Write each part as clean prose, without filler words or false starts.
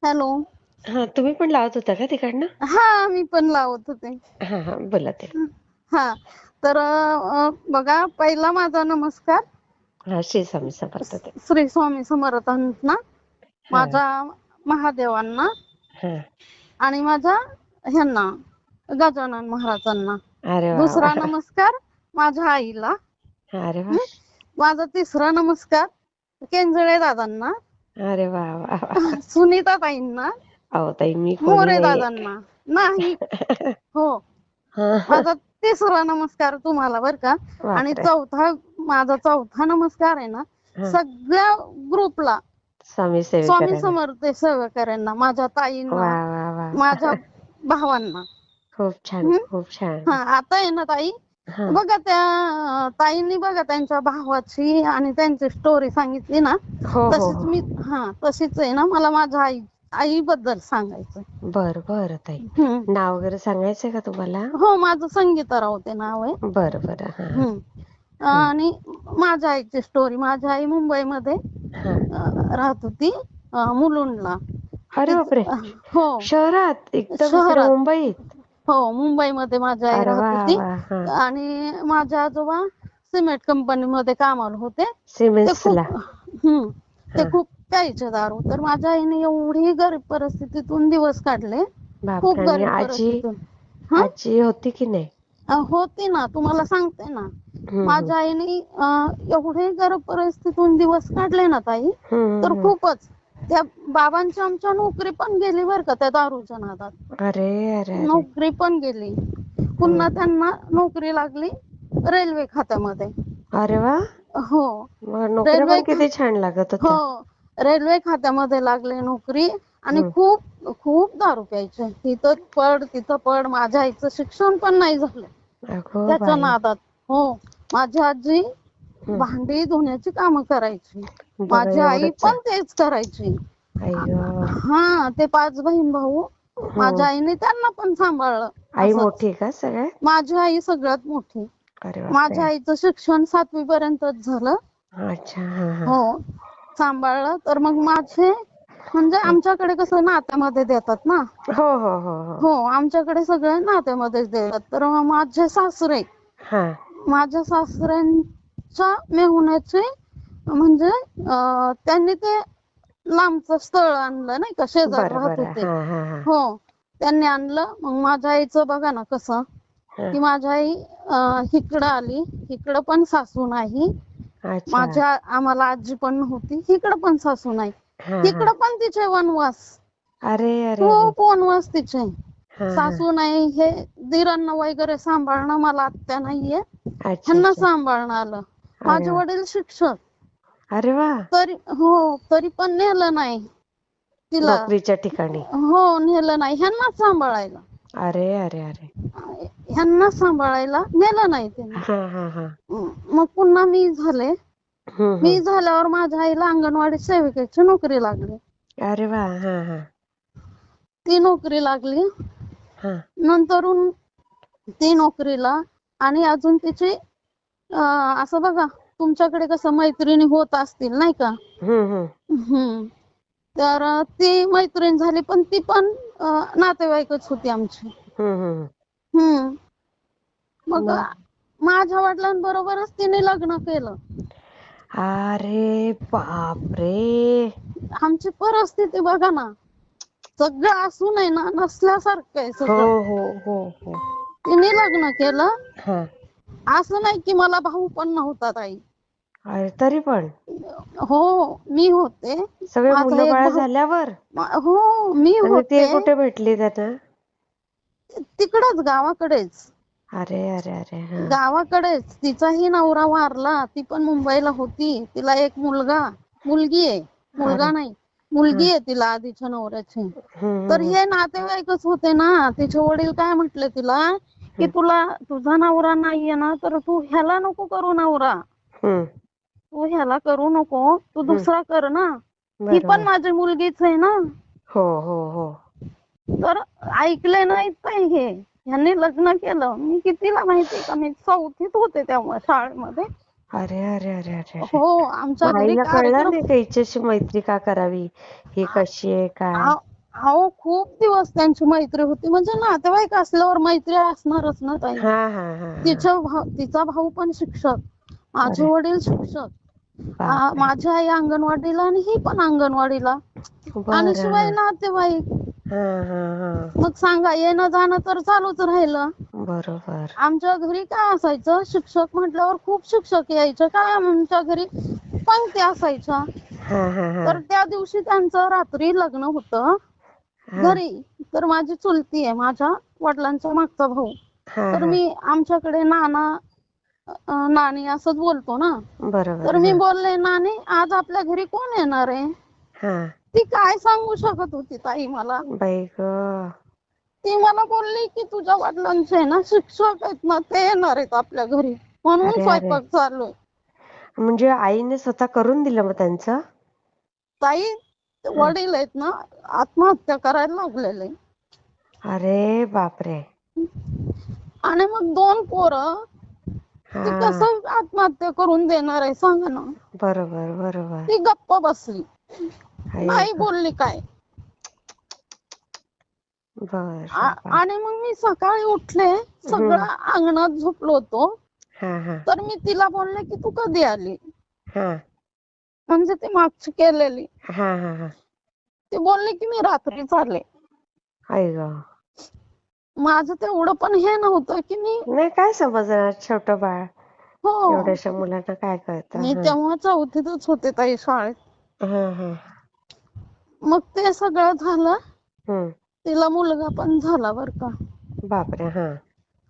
Hello. हा, तुम्ही पण लावत होता का तिकडनं? हा, मी पण लावत होते. हा हा, बोला ते. हा, तर बघा, पहिला माझा नमस्कार हा, श्री स्वामी समर्थ ते. श्री स्वामी समर्थांना, हा माझ्या महादेवांना हा. आणि माझ्या ह्यांना गजानन महाराजांना. अरे वा वा. दुसरा नमस्कार माझ्या आईला. अरे वा. माझा तिसरा नमस्कार केंजळे दादांना, अरे वा वा वा. सुनीता ताईंना, अहो ताई, मी कोणी मोरे नाही. दादांना. नाही, हो, हा. माझा तिसरा नमस्कार तुम्हाला बर का. आणि बापरे. माझा चौथा नमस्कार आहे ना, हा. सगळ्या ग्रुपला, स्वामी स्वामी सेवेकरांना. समर्थ सेवेकऱ्यांना, माझ्या वा ताईंना, वा वा. माझ्या भावांना. खूप छान, खूप छान. हा, आता आहे ना ताई, हा. बघा त्या ताईंनी बघा त्यांच्या भावाची आणि त्यांची स्टोरी सांगितली ना, हो हो तशीच हो. मी तशीच आहे ना, मला माझ्या आई बद्दल सांगायचं. बर बर ताई. नाव वगैरे सांगायचंय का तुम्हाला? हो, माझं संगीता रावते नाव आहे. बर बर. हा हा आणि माझ्या आईची स्टोरी. माझी आई मुंबईमध्ये हा. राहत होती, मुलुंडला. अरे बापरे. हो, शहरात एकदम इकडे शहरात. मुंबईत? हो, मुंबईमध्ये माझी आई अरे वा राहत होती. वा. हा. आणि माझे आजोबा सिमेंट कंपनीमध्ये कामाला होते. ते सिमेंट्सला. खूप ते हा. खूप प्यायचे दारू. तर माझ्या आईने एवढी गरीब परिस्थितीतून दिवस काढले, खूप बापरे. आणि गरीब आजी? परिस्थितीतून. हा, आजी होती की नाही? होती ना, तुम्हाला सांगते ना. हम्म माझ्या आईने एवढे गरीब परिस्थितीतून दिवस काढले ना ताई, तर हम्म. खूपच. त्या बाबांची आमच्या नोकरी पण गेली बर का, त्या दारूच्या नादात. अरे अरे अरे. नोकरी पण गेली. पुन्हा हम्म. त्यांना नोकरी लागली रेल्वे खात्यामध्ये. अरे वा. हो, मग नोकऱ्या रेल्वे पण किती छान लागत हो, होत्या. रेल्वे खात्यामध्ये लागले नोकरी. आणि हम्म. खूप खूप दारू प्यायचे. तिथं पड तिथं पड. माझ्या आईचं शिक्षण पण नाही झालं अगो त्याच्या बाई. नादात. हो, माझी आजी हम्म. भांडी धुण्याची कामं करायची, बघा माझी आई एवढंच. पण तेच करायची. अय्यो. हा, ते 5 बहीण भाऊ. हम्म. माझ्या आईने त्यांना पण सांभाळलं. आई असंच, मोठी का सगळ्यात? माझी आई सगळ्यात मोठी. अरे बापरे. माझ्या आईचं शिक्षण 7वी पर्यंतच झालं. अच्छा. हा हा. हो, सांभाळलं. तर मग माझे, म्हणजे आमच्याकडे कसं नात्यामध्ये देतात ना. हो हो हो हो. हो, आमच्याकडे सगळे नात्यामध्येच देतात. तर माझे सासरे, हा. माझ्या सासऱ्यांच्या मेहुण्याचे, म्हणजे त्यांनी ते लांबचं स्थळ आणलं नाही का, शेजार बरं राहत बरं. होते. हा हा हा. हो, त्यांनी आणलं. मग माझ्या आईचं बघा ना कसं, हा. की माझी आई इकडं आली. इकडं पण सासू नाही. अच्छा. आम्हाला आजी पण नव्हती. इकडं पण सासू नाही. हा हा. इकडं पण तिचे वनवास. अरे अरे अरे. खूप वनवास तिचे. हा हा. सासू नाही, हे दिरांना वगैरे सांभाळणं, मला आत्या नाहीये, अच्छा ह्यांना अच्छा. सांभाळणं आलं. अरे माझे वा. वडील शिक्षक. अरे वा. तरी पण नेलं नाही तिला. नोकरीच्या ठिकाणी. हो, नेलं नाही. ह्यांनाच सांभाळायला, अरे अरे अरे. नेलं नाही त्यांनी. हा हा हा. मग पुन्हा मी झाले. मी हम्म. झाल्यावर माझ्या आईला अंगणवाडी सेविकेची नोकरी लागली. अरे वा. हा हा. ती नोकरी लागली. हा. नंतरून ती नोकरीला. आणि अजून तिची असं बघा, तुमच्याकडे कसं मैत्रिणी होत असतील नाही का. हम्म. हम्म, तर ती मैत्रीण झाली. पण ती पण नातेवाईकच होती आमची. हम्म. हम्म, मग मग. माझ्या वडिलांबरोबरच तिने लग्न केलं. अरे बापरे. आमची परिस्थिती बघा ना, सगळं असून आहे ना, नसल्यासारखं आहे हो सगळं. हो हो हो. तिने लग्न केलं. हा. असं नाही की मला भाऊ पण नव्हता ताई. अरे तरी पण. हो, मी होते. सगळे माझा मुलं एक बाळ भाऊ. झाल्यावर. हो, मी आणि ते होते कुठे भेटली त्यांना? तिकडच गावाकडेच. अरे अरे अरे. हा. गावाकडेच. तिचाही नवरा वारला. ती पण मुंबईला होती. तिला एक मुलगी आहे. अरे. मुलगा नाही, हा. मुलगी आहे तिला आधीच्या नवऱ्याची. तर हम्म. हे नातेवाईकच होते ना. तिचे वडील काय म्हटले तिला, की तुझा नवरा नाहीये ना, तर तू ह्याला नको करू नवरा. हम्म. तू ह्याला करू नको, तू हम्म. दुसरा कर ना. ही पण बरोबर. माझी मुलगीच आहे ना. हो हो हो. तर ऐकले नाहीत काय हे. ह्यांनी लग्न केलं. मी कितीला माहितीये का, मी 4थीत होते तेव्हा शाळेमध्ये. अरे अरे अरे अरे अरे. हो, आमच्या मग घरी आईला कळलं कार्यक्रम. नाही का हिच्याशी मैत्री का करावी, ही कशी आहे काय? अहो खूप दिवस त्यांची मैत्री होती, म्हणजे नातेवाईक असल्यावर मैत्री असणारच ना ताई. हा हा हा हा. तिचा भाऊ पण शिक्षक, माझे अरे वडील शिक्षक, बापरे. माझी आई अंगणवाडीला आणि ही पण अंगणवाडीला, आणि बरं. शिवाय हा नातेवाईक. हा हा हा. मग सांगा, येणं जाणं तर चालूच राहिलं. बरोबर. आमच्या घरी काय असायचं, शिक्षक म्हटल्यावर खूप शिक्षक यायचे, काय आमच्या घरी पंक्ती असायच्या. हा हा हा तर त्या दिवशी त्यांचं रात्री लग्न होतं हा घरी. तर माझी चुलती आहे, माझ्या वडिलांचा मागचा भाऊ. हा तर हा. मी आमच्याकडे नाना नानी असंच बोलतो ना. बरोबर. तर मी हा बोलले, नानी आज आपल्या घरी कोण येणार आहे? हा. ती काय सांगू शकत होती ताई मला. बाई ग. ती मला बोलली की तुझ्या वडिलांचे ना शिक्षक आहेत ना, ते येणार आहेत आपल्या घरी, म्हणून अरे अरे. स्वयंपाक चालू आहे. म्हणजे आईने स्वतः करून दिलं मग त्यांचं? ताई हा. वडील आहेत ना, आत्महत्या करायला लागलेले. अरे बापरे. आणि मग 2 पोरं, ती हा. कसं आत्महत्या करून देणार आहे सांगा ना. बरोबर बरोबर. ती गप्प बसली, आई नाही ग. बोलली काय. बरं बर. आणि मग मी सकाळी उठले, सगळं हम्म. अंगणात झोपलो होतो. हा हा तर मी तिला बोलले की तू कधी आली, हा म्हणजे ती मागची केलेली. हा हा हा. ती बोलली की मी रात्रीच आले. आई ग. माझं तेवढं पण हे नव्हतं की मी, नाही काय समजणार छोटं बाळ, हो, एवढ्याशा मुलांना काय कळतं. मी हा तेव्हा 4थीतच होते ताई शाळेत. हा हा. मग ते सगळं झालं. हम्म. तिला मुलगा पण झाला बर का. बापरे. हा.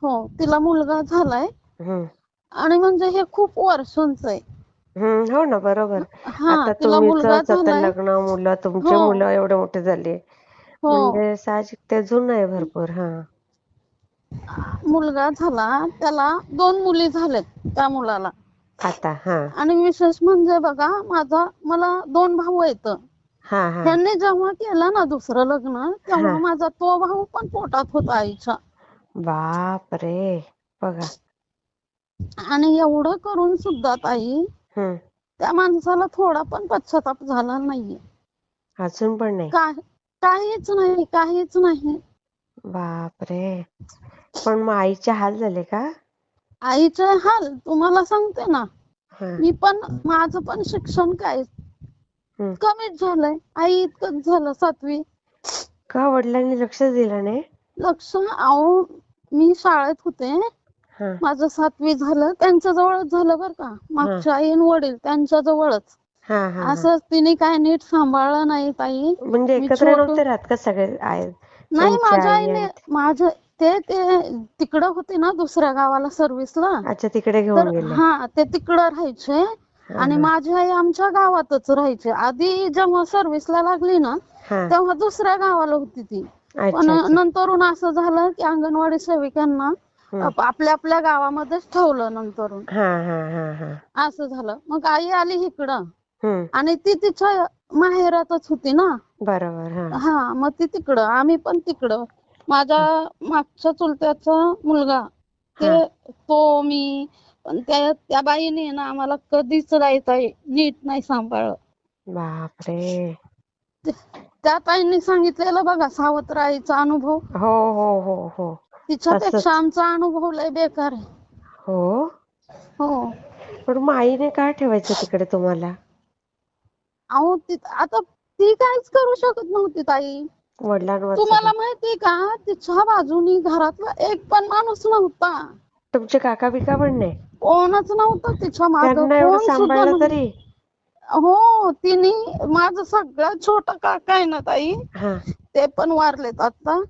हो, तिला मुलगा झालाय. हम्म. आणि म्हणजे हे खूप वर्षांचं आहे. हो ना बरोबर. हा, आता तिला तुम्हीच मुलगा आता झालाय. लग्न, मुलं, तुमचे हो मुलं एवढे मोठे झाले, हो, म्हणजे साहजिक ते जुनं आहे भरपूर. हा. मुलगा झाला, त्याला 2 मुली झाल्यात त्या मुलाला. आता. हा आणि विशेष म्हणजे बघा, मला 2 भाऊ आहेत. हा हा ह्यांनी जेव्हा केलं ना दुसरं लग्न, हा. तेव्हा माझा तो भाऊ पण पोटात होता आईच्या. बाप रे. बघा. आणि एवढं करून सुद्धा ताई, हम्म. त्या माणसाला थोडा पण पश्चाताप झाला नाहीये. अजून पण नाही? काहीच नाही, काहीच नाही. बापरे. पण मग आईचे हाल झाले का? आईचे हाल तुम्हाला सांगते ना, हा. माझं पण शिक्षण काय हम्म. कमीच झालंय, आई इतकंच झालं 7वी. का वडिलांनी लक्षच दिलं नाही? अहो, मी शाळेत होते, हा माझं 7वी झालं, त्यांच्या जवळच झालं बर का. हा मागच्या आई आणि वडील त्यांच्या जवळच. हा हा हा. असं तिने काय नीट सांभाळलं नाही ताई. म्हणजे मी एकत्र नव्हते राहत का सगळे? नाही, तुमची माझ्या आई आईने आणि ते तिकडं होते ना दुसऱ्या गावाला सर्व्हिसला. अच्छा, तिकडे तर घेऊन गेले. हा, ते तिकडं राहायचे. हा आणि हा माझी आई आमच्या गावातच राहायची. आधी जेव्हा सर्व्हिसला लागली ना, हा. तेव्हा दुसऱ्या गावाला होती ती. पण अच्छा अच्छा. नंतरून असं झालं की अंगणवाडी सेविकांना हम्म. आपल्या आपल्या गावामध्येच ठेवलं नंतरून. हा हा हा हा. असं झालं. मग आई आली इकडं, हम्म. आणि ती तिच्या माहेरातच होती ना. बरोबर. हा हा, मग ती तिकडं, आम्ही पण तिकडं. माझ्या हा मागच्या चुलत्याचा मुलगा, हा. मी पण त्या बाईने ना आम्हाला कधीच नीट नाही सांभाळलं. बापरे. त्या ताईंनी सांगितलेलं बघा, सावत्र आईचा अनुभव. हो हो हो हो. तिच्यापेक्षा तसच. आमचा अनुभव लय बेकार आहे. हो. हो. पण मग आईने काय ठेवायचं तिकडे तुम्हाला? अहो, आता ती काहीच करू शकत नव्हती ताई. वडिलांवर सगळं. तुम्हाला माहितीये का, तिच्या बाजूनी घरातला एक पण माणूस नव्हता. तुमचे काका बिका पण नाही? कोणच नव्हतं तिच्या मागं, त्यांना एवढं कोण सुद्धा सांभाळलं नव्हतं. तरी? हो, तिने माझं सगळ्यात छोटा काका आहे ना ताई, हा ते पण वारलेत आता.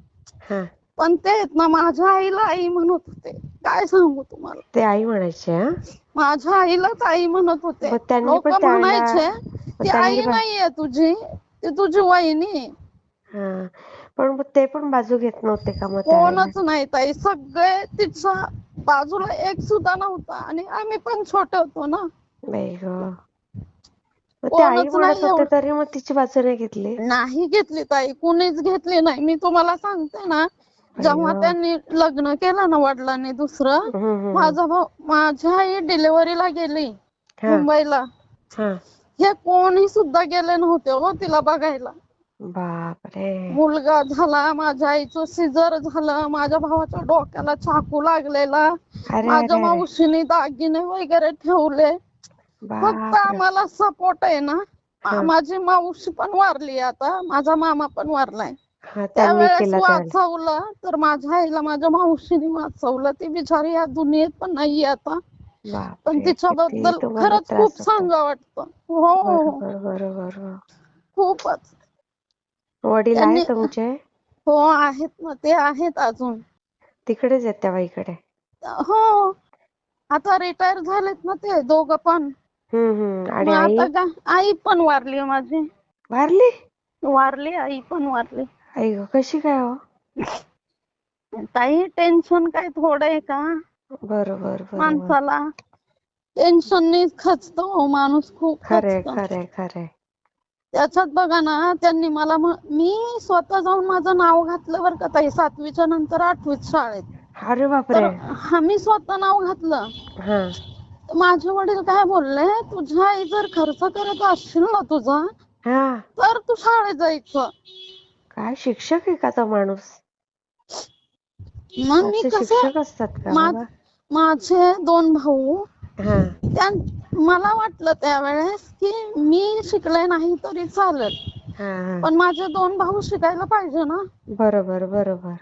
हा. पण ते आहेत ना, माझ्या आईला आई म्हणत होते. काय सांगू तुम्हाला. ते आई म्हणायचे? हा. माझ्या आईलाच आई म्हणत होते. मग त्यांनी लोक पण त्यावेळेला, म्हणायचे मग ती त्यांनी आई पण, नाहीये तुझी, ती तुझी वहिनी. हा, पण मग ते पण बाजू घेत नव्हते का मग त्यावेळेला? कोणच नाही ताई, सगळे तिच्या बाजूला एक सुद्धा नव्हता. आणि आम्ही पण छोटे होतो ना. बाई ग. मग ते आई कोणच म्हणत नाही होते एवढं. तरी मग तिची बाजू नाही घेतली? नाही घेतली ताई, कुणीच घेतली नाही. मी तुम्हाला सांगते ना, बाई ग. जेव्हा त्यांनी लग्न केलं ना वडिलांनी दुसरं, हम्म. माझी आई डिलिव्हरीला गेली हा मुंबईला. हा. हे कोणी सुद्धा गेले नव्हते हो तिला बघायला. बापरे. मुलगा झाला, माझ्या आईचं सिजर झालं, माझ्या भावाच्या डोक्याला चाकू लागलेला, अरे माझ्या अरे अरे. मावशीने दागिने वगैरे ठेवले. फक्त बापरे. आम्हाला सपोर्ट आहे ना. हा माझी मावशी पण वारली, आता माझा मामा पण वारलाय. हा, त्यांनी त्यावेळेस केला त्यावेळेला. वाचवलं तर माझ्या आईला माझ्या मावशीने वाचवलं. ती बिचारी या दुनियेत पण नाहीये आता. पण बापरे, किती तिच्याबद्दल तुम्हाला खरंच त्रास खूप होतो. सांगा वाटतं. हो हो, बरोबर बरोबर. खूपच. वडील आहे त्यांनी तुमचे? हो आहेत ना, ते आहेत अजून. तिकडेच आहेत त्या बाईकडे? हो, आता रिटायर झालेत ना ते दोघं पण. आणि मग आई? आता काय, आई पण वारली माझी. वारली? वारली, आई पण वारली. आई गं, कशी काय हो? काही टेन्शन काय थोडं आहे का बरोबर बरोबर. माणसाला. टेन्शनने खचतो माणूस, खूप खरंय खचतो. खरंय खरंय. त्याच्यात बघा ना, त्यांनी मला मी स्वतः जाऊन माझं नाव घातलं बरं का ताई, 7वीच्या नंतर 8वीत शाळेत. अरे तर बापरे. मी स्वतः नाव घातलं. हा माझे वडील काय बोलले, तुझ्या आई जर खर्च करत असशील ना तुझा, हा. तर तू शाळेत जायचं. काय शिक्षक आहे का तो माणूस? मग मी असे कसं, शिक्षक असतात का बाबा? माझे 2 भाऊ, हा मला वाटलं त्यावेळेस की मी शिकले नाही तरी चालेल, हा हा. पण माझे 2 भाऊ शिकायला पाहिजे ना. बरोबर बरोबर.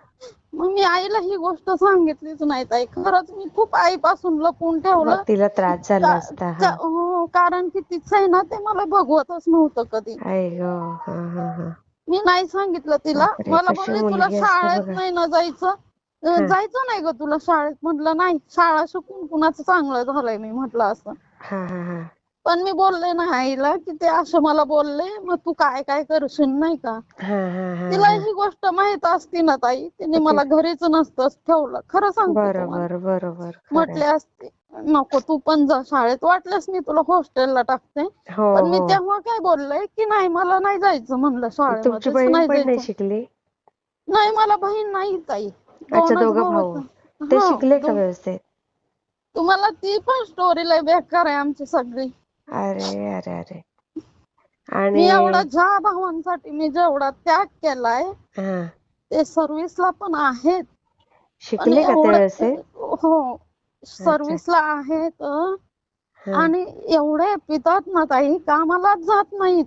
मग मी आईला ही गोष्ट सांगितलीच नाही ताई. खरंच मी खूप आईपासून लपून मग ठेवलं. तिला त्रास झाला असता. हा. हो, कारण की तिचं आहे ना, ते मला बघवतच नव्हतं कधी. आई गं. हा हा हा. मी नाही सांगितलं तिला. बापरे, मला कशी बोलली तुला मुलगी असते शाळेत बघा. नाही ना जायचं. हा जायचं नाही ग तुला शाळेत. म्हटलं नाही, शाळा शिकून कुणाचं चांगलं झालंय मी म्हटलं असं. हा हा हा. पण मी बोलले ना आईला की ते असं मला बोलले, मग तू काय काय करशील नाही का. हा हा हा तिला हा. ही गोष्ट माहित असती ना ताई, तिने मग ते मला घरीच नसतं ठेवलं. खरं सांगते तुम्हाला. बरोबर बरोबर. खरंय. म्हटले असते नको तू पण जा शाळेत, वाटल्यास मी तुला हॉस्टेलला टाकते. हो पण मी हो. तेव्हा काय बोलले की नाही, मला नाही जायचं म्हणलं तुमची शाळेमध्येच बहीण नाही पण नाही जायचं. शिकली? नाही, मला बहीण नाही ताई. अच्छा, 2च दोघं भाऊ भाऊ. आहेत. ते हो, शिकले का व्यवस्थित? तुम्हाला ती पण स्टोरी लय बेकार आहे आमची सगळी. अरे अरे अरे. मी आणि एवढा ज्या भावांसाठी मी जेवढा त्याग केलाय, हा, ते सर्व्हिसला पण आहेत. पण शिकले का ते एवढं, व्यवस्थित? हो, अच्छा. सर्व्हिसला आहेत. हा. आणि एवढे पितात ना ताई, कामालाच जात नाहीत.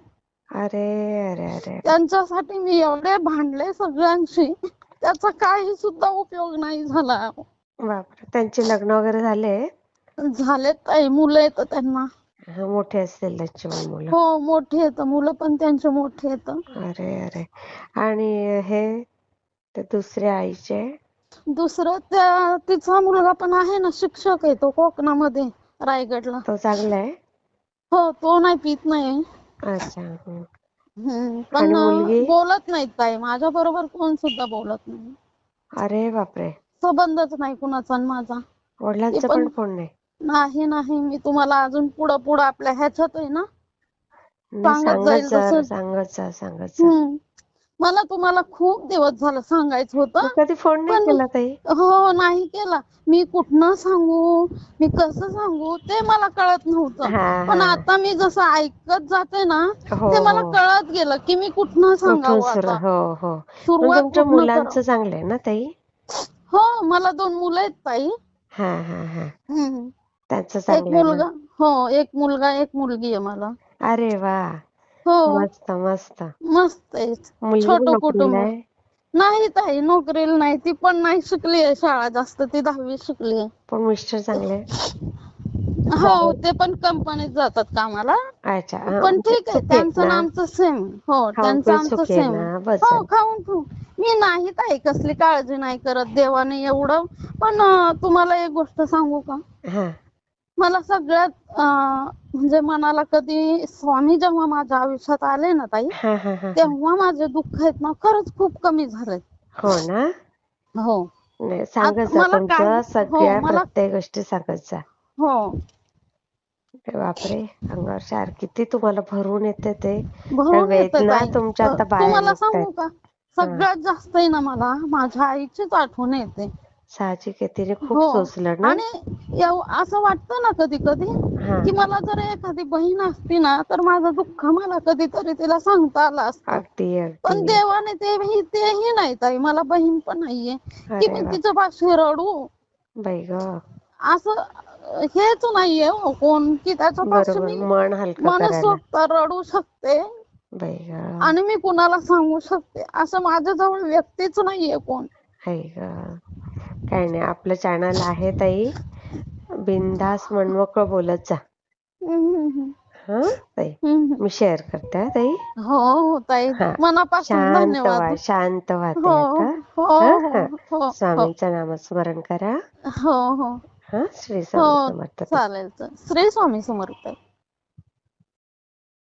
अरे अरे अरे. त्यांच्यासाठी मी एवढे भांडले सगळ्यांशी, त्याचा काही सुद्धा उपयोग नाही झाला. बापरे, त्यांचे लग्न वगैरे झाले? झालेत ताई, मुलं येत त्यांना. हा, मोठे असतील त्यांची पण मुलं. हो, मोठी आहेत मुलं पण त्यांचे मोठे आहेत. अरे अरे. आणि हे ते दुसऱ्या आईचे? दुसरं तिचा मुलगा पण आहे ना, शिक्षक आहे तो कोकणामध्ये, रायगडला. तो चांगला आहे? हो, तो नाही, पित नाही. अच्छा. पण आणि मुलगी? बोलत नाहीत ताई, माझ्या बरोबर कोण सुद्धा बोलत नाही. अरे बापरे. संबंधच नाही कुणाचा आणि माझा. ते वडिलांचा पण पण फोन नाही? नाही नाही, मी तुम्हाला अजून पुढं आपल्या ह्याच्यात आहे ना, नाही, सांगत सांगत जाईल जा तसं. सांगत जा सांगत जा. मला तुम्हाला खूप दिवस झालं सांगायचं होतं, मग कधी फोन नाही पण केला ताई? हो, नाही केला. मी कुठनं सांगू, मी कसं सांगू ते मला कळत नव्हतं. हा पण हा. आता मी जसं ऐकत जाते ना, हो ते मला हो. कळत गेलं की मी कुठनं कुठून सांगावं सुरू? आता, हो हो. पण सुरुवात तुमच्या कुठनं मुलांचं करावं. चांगलं आहे ना ताई? हो, मला 2 मुलं आहेत ताई. हा हा हा. हम्म. त्यांचं एक चांगलं आहे ना? मुलगा, हो, एक मुलगा, एक मुलगी आहे मला. अरे वा. हो, मस्त मस्त. मस्त आहे. मुलगी पण छोटं नोकरीला कुटुंब. आहे? नाही ताई, नोकरीला नाही. ती पण नाही शिकली आहे शाळा जास्त, ती 10वी शिकली आहे. पण मिस्टर चांगले आहे? हो, जाऊ. ते पण कंपनीत जातात कामाला. अच्छा. हा, पण म्हणजे ठीक आहे, सुखी आहेत त्यांचं आणि ना? आमचं सेम. हो, खाऊन त्यांचं पिऊन आमचं सुखी आहे सेम. ना? बस हो, झालं. खाऊन पिऊन. मी नाही ताई कसली काळजी नाही करत, देवाने एवढं. पण तुम्हाला एक गोष्ट सांगू का, हा मला सगळ्यात म्हणजे मनाला कधी स्वामी जेव्हा माझ्या आयुष्यात आले ना ताई, हा हा हा. तेव्हा माझे दुःख आहेत ना खरंच खूप कमी झालेत. हो ना? हो. नाही, सांगत आता जा मला काय, तुमच्या हो, सगळ्या मला, प्रत्येक गोष्टी सांगत जा. हो, अरे बापरे, अंगावर शार किती तुम्हाला भरून येते ते. आणि भरून येतं वेदना ताई. तुमच्या आता बाहेर तुम्हाला निघतायत. सांगू का, हा. सगळ्यात जास्त आहे ना मला माझ्या आईचीच आठवण येते. साहजिक आहे, तिने खूप हो. सोसलं ना. आणि असं वाटतं ना कधी कधी हा की मला जर एखादी बहीण असती ना तर माझं दुःख मला कधीतरी तिला सांगता आलं असतं. अगदी पण अगदी. देवाने तेही नाही ताई, मला बहीण पण नाहीये की अरे मी बाप, तिच्या पाशी रडू. बाई ग. असं हेच नाहीये हो कोण की त्याच्यापाशी बरोबर, मी मन हलकं करायला. मनसोक्त रडू शकते बाई ग. आणि मी कुणाला सांगू शकते, असं माझ्याजवळ व्यक्तीच नाहीये कोण. हाय ग. काही नाही, आपलं चॅनल आहे ताई, बिनधास्त मनमोकळं बोलत जा. हम्म, हम्म, हा ताई, हम्म. मी शेअर करते हा ताई. हो हो ताई, हा, मनापासून शांत व्हा, धन्यवाद. शांत व्हा हो ताई आता. हो हा हो हा, हो हो स्वामींचं नामस्मरण करा. हो हो हा, श्री हो स्वामी समर्थ ताई. चालेल. श्री स्वामी समर्थ.